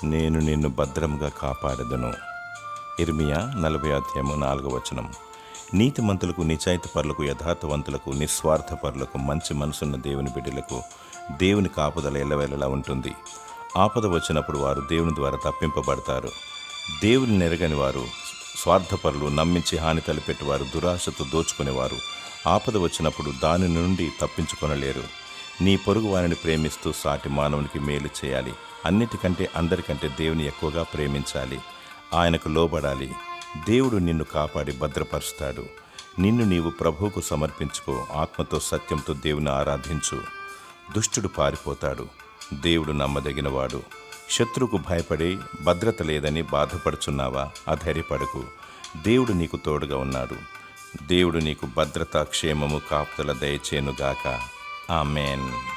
నేను నిన్ను భద్రంగా కాపాడెదను. ఇర్మియా 40:4. నీతిమంతులకు, నిజాయితీపరులకు, యథార్థవంతులకు, నిస్వార్థపరులకు, మంచి మనసున్న దేవుని బిడ్డలకు దేవుని కాపుదల ఎల్లవేళలా ఉంటుంది. ఆపద వచ్చినప్పుడు వారు దేవుని ద్వారా తప్పింపబడతారు. దేవుని నెరగని వారు, స్వార్థపరులు, నమ్మించి హాని తలపెట్టేవారు, దురాశతో దోచుకునేవారు ఆపద వచ్చినప్పుడు దాని నుండి తప్పించుకొనలేరు. నీ పొరుగు వారిని ప్రేమిస్తూ సాటి మానవునికి మేలు చేయాలి. అన్నిటికంటే అందరికంటే దేవుని ఎక్కువగా ప్రేమించాలి. ఆయనకు లోబడాలి. దేవుడు నిన్ను కాపాడి భద్రపరుస్తాడు. నిన్ను నీవు ప్రభువుకు సమర్పించుకో. ఆత్మతో సత్యంతో దేవుని ఆరాధించు. దుష్టుడు పారిపోతాడు. దేవుడు నమ్మదగినవాడు. శత్రువుకు భయపడి భద్రత లేదని బాధపడుచున్నావా? అధైర్యపడకు. దేవుడు నీకు తోడుగా ఉన్నాడు. దేవుడు నీకు భద్రత, క్షేమము, కాపుదల దయచేయునుగాక. ఆమేన్.